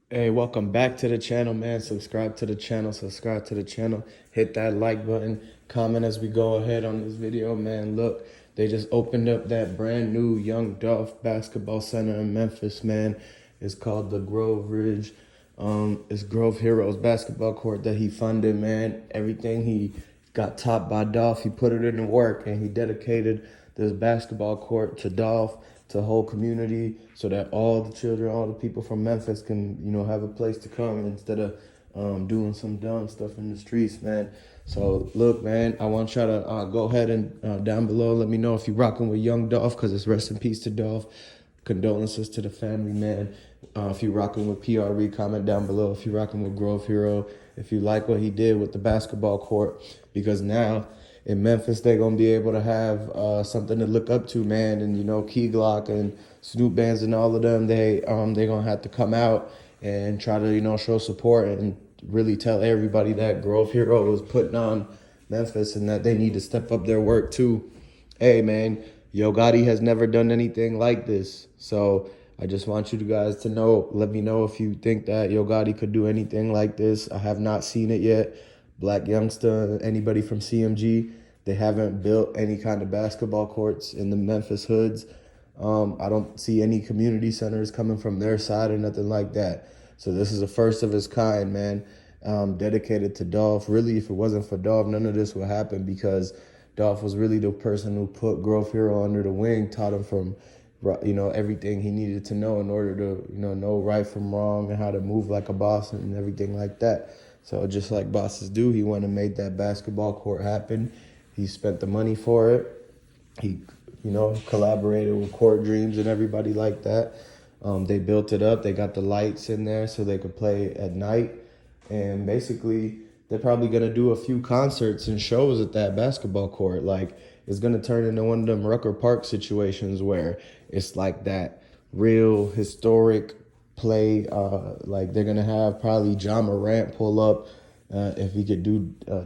Hey, welcome back to the channel, man. Subscribe to the channel. Hit that like button, comment as we go ahead on this video, man. Look, they just opened up that brand new Young Dolph basketball center in Memphis, man. It's called the Grove Ridge. It's Grove Heroes basketball court that he funded, man. Everything he got taught by Dolph, he put it into work, and he dedicated this basketball court to Dolph, to the whole community, so that all the children, all the people from Memphis can, have a place to come instead of doing some dumb stuff in the streets, man. So look, man, I want y'all to go ahead and down below, let me know if you're rocking with Young Dolph, because it's rest in peace to Dolph. Condolences to the family, man. If you're rocking with PRE, comment down below. If you're rocking with Grove Hero, if you like what he did with the basketball court, because now in Memphis they're gonna be able to have something to look up to, man. And Key Glock and Snoop Bands and all of them, they're gonna have to come out and try to show support and really tell everybody that Grove Hero is putting on Memphis and that they need to step up their work too. Hey, man, Yo Gotti has never done anything like this. So I just want you guys to know, let me know if you think that Yo Gotti could do anything like this. I have not seen it yet. Black Youngster, anybody from CMG, they haven't built any kind of basketball courts in the Memphis hoods. I don't see any community centers coming from their side or nothing like that. So this is the first of its kind, man, dedicated to Dolph. Really, if it wasn't for Dolph, none of this would happen, because Dolph was really the person who put Grove Hero under the wing, taught him from, everything he needed to know in order to, know right from wrong and how to move like a boss and everything like that. So just like bosses do, he went and made that basketball court happen. He spent the money for it. He, collaborated with Court Dreams and everybody like that. They built it up. They got the lights in there so they could play at night. And basically, they're probably going to do a few concerts and shows at that basketball court. Like, it's going to turn into one of them Rucker Park situations where it's like that real historic play. Like, they're going to have probably John Morant pull up if he could do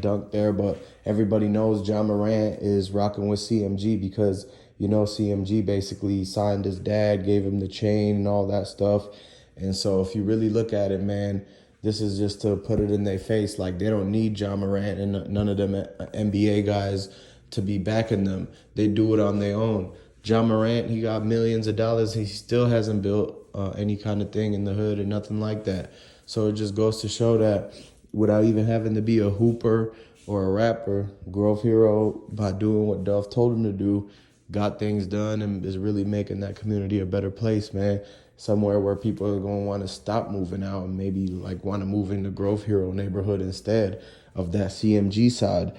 dunk there. But everybody knows John Morant is rocking with CMG because, CMG basically signed his dad, gave him the chain and all that stuff. And so if you really look at it, man, this is just to put it in their face. Like, they don't need John Morant and none of them NBA guys to be backing them. They do it on their own. John Morant, he got millions of dollars. He still hasn't built any kind of thing in the hood or nothing like that. So it just goes to show that without even having to be a hooper or a rapper, Grove Hero, by doing what Dolph told him to do, got things done and is really making that community a better place, man. Somewhere where people are going to want to stop moving out and maybe like want to move into Grove Hero neighborhood instead of that CMG side.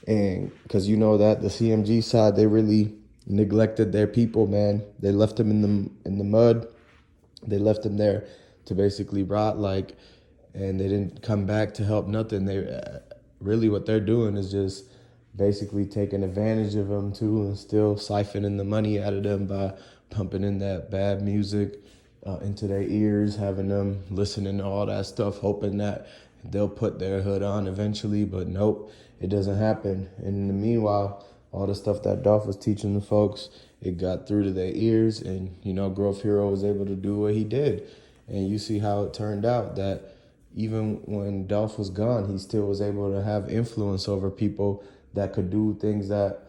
And because that the CMG side, they really neglected their people, man. They left them in the mud. They left them there to basically rot, and they didn't come back to help nothing. They really, what they're doing is just basically taking advantage of them too, and still siphoning the money out of them by pumping in that bad music into their ears, having them listening to all that stuff, hoping that they'll put their hood on eventually. But nope, it doesn't happen. And in the meanwhile, all the stuff that Dolph was teaching the folks, it got through to their ears, and Grove Hero was able to do what he did. And you see how it turned out, that even when Dolph was gone, he still was able to have influence over people that could do things that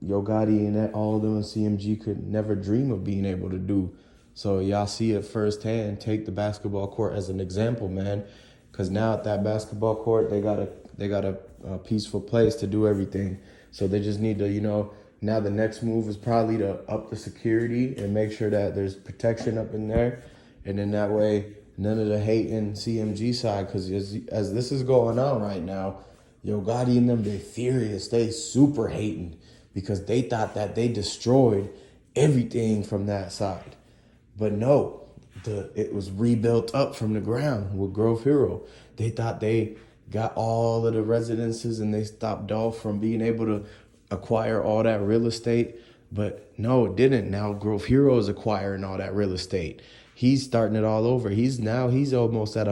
Yo Gotti and all of them in CMG could never dream of being able to do. So y'all see it firsthand. Take the basketball court as an example, man. Because now at that basketball court, they got a peaceful place to do everything. So they just need to, now the next move is probably to up the security and make sure that there's protection up in there. And then that way, none of the hate in CMG side, because as this is going on right now, Yo Gotti and them, they furious. They super hating because they thought that they destroyed everything from that side. But no, it was rebuilt up from the ground with Grove Hero. They thought they got all of the residences and they stopped Dolph from being able to acquire all that real estate. But no, it didn't. Now Grove Hero is acquiring all that real estate. He's starting it all over. He's almost at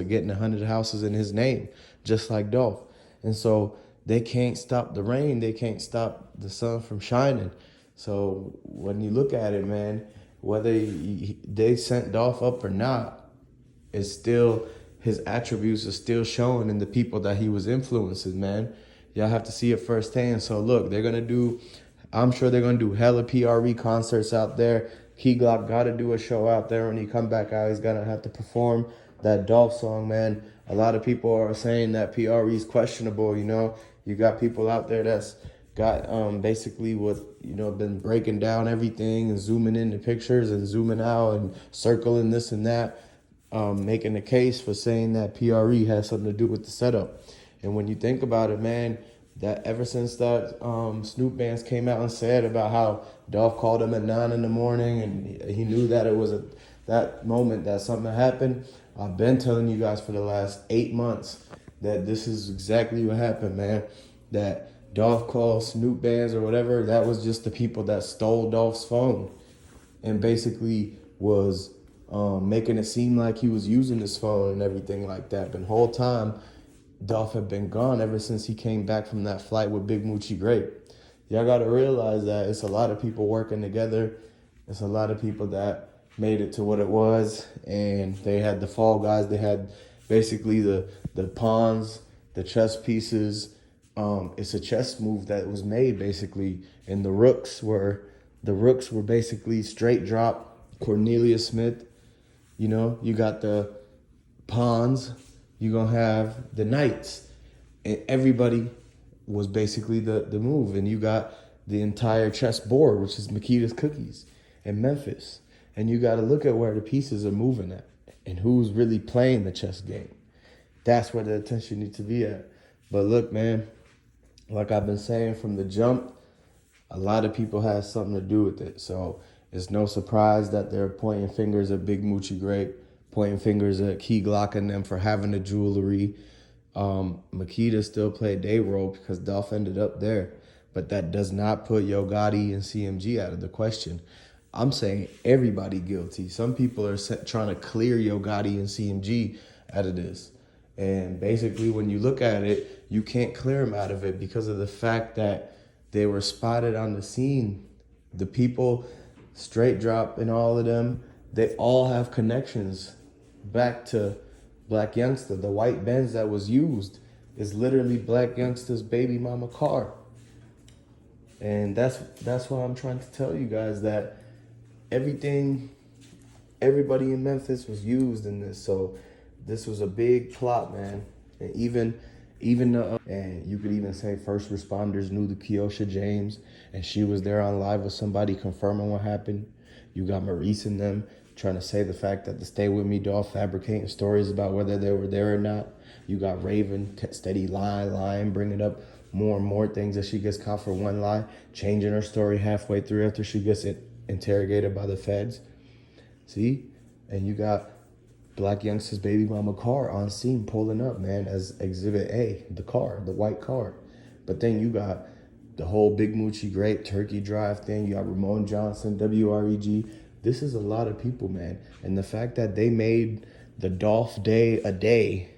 getting 100 houses in his name, just like Dolph. And so they can't stop the rain. They can't stop the sun from shining. So when you look at it, man, whether they sent Dolph up or not, is still, his attributes are still showing in the people that he was influencing, man. Y'all have to see it firsthand. So look, I'm sure they're gonna do hella PRE concerts out there. Key Glock gotta do a show out there when he come back out. He's gonna have to perform that Dolph song, man. A lot of people are saying that PRE is questionable, you know. You got people out there that's got basically been breaking down everything and zooming in the pictures and zooming out and circling this and that, making a case for saying that PRE has something to do with the setup. And when you think about it, man, that ever since that Snoop Bands came out and said about how Dolph called him at 9 in the morning and he knew that it was that moment that something happened, I've been telling you guys for the last 8 months that this is exactly what happened, man. That Dolph called Snoop Bands or whatever, that was just the people that stole Dolph's phone and basically was making it seem like he was using his phone and everything like that. But the whole time, Dolph had been gone ever since he came back from that flight with Big Moochie Grape. Y'all got to realize that it's a lot of people working together. It's a lot of people that made it to what it was. And they had the fall guys. They had basically the pawns, the chess pieces. It's a chess move that was made basically. And the rooks were basically straight drop Cornelius Smith. You know, you got the pawns. You're going to have the knights. And everybody was basically the move. And you got the entire chess board, which is Makita's Cookies in Memphis. And you got to look at where the pieces are moving at and who's really playing the chess game. That's where the attention needs to be at. But look, man, like I've been saying from the jump, a lot of people have something to do with it. So it's no surprise that they're pointing fingers at Big Moochie Grape, pointing fingers at Key Glock and them for having the jewelry. Makita still played their role because Dolph ended up there. But that does not put Yo Gotti and CMG out of the question. I'm saying everybody guilty. Some people are trying to clear Yo Gotti and CMG out of this. And basically, when you look at it, you can't clear them out of it because of the fact that they were spotted on the scene. The people, Straight Drop and all of them, they all have connections back to Black Youngster. The white Benz that was used is literally Black Youngster's baby mama car. And that's why I'm trying to tell you guys that everybody in Memphis was used in this. So this was a big plot, man. And even and you could even say first responders knew the Keosha James, and she was there on live with somebody confirming what happened. You got Maurice and them trying to say the fact that the Stay With Me Dolph fabricating stories about whether they were there or not. You got Raven steady lying, bringing up more and more things that she gets caught for one lie, changing her story halfway through after she gets interrogated by the feds. See? And you got Black Youngster's baby mama car on scene pulling up, man, as Exhibit A, the car, the white car. But then you got the whole Big Moochie Grape Turkey Drive thing. You got Ramon Johnson, WREG. This is a lot of people, man. And the fact that they made the Dolph Day a day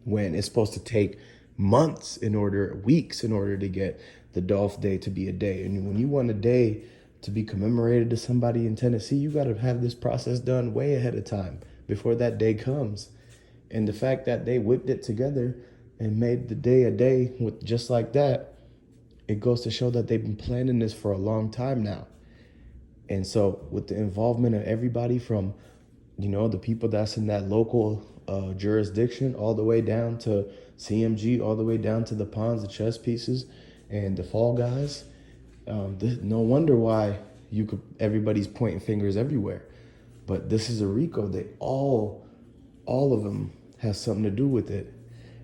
when it's supposed to take weeks in order to get the Dolph Day to be a day. And when you want a day to be commemorated to somebody in Tennessee, you got to have this process done way ahead of time before that day comes. And the fact that they whipped it together and made the day a day with just like that, it goes to show that they've been planning this for a long time now. And so with the involvement of everybody from, the people that's in that local jurisdiction, all the way down to CMG, all the way down to the pawns, the chess pieces, and the fall guys, no wonder why everybody's pointing fingers everywhere. But this is a RICO. They all of them have something to do with it.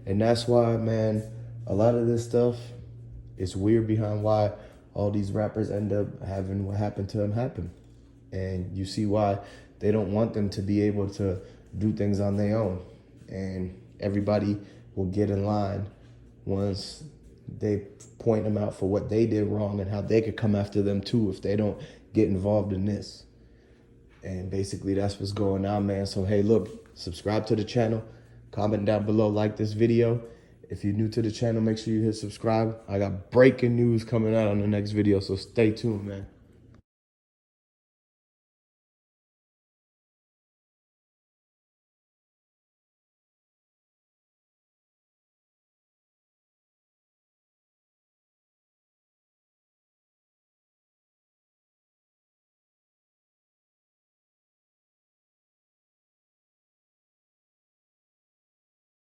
And that's why, man, a lot of this stuff is weird behind why all these rappers end up having what happened to them happen. And you see why they don't want them to be able to do things on their own. And everybody will get in line once they point them out for what they did wrong and how they could come after them too if they don't get involved in this. And basically that's what's going on, man. So hey, look, subscribe to the channel, comment down below, like this video. If you're new to the channel, make sure you hit subscribe. I got breaking news coming out on the next video, so stay tuned, man.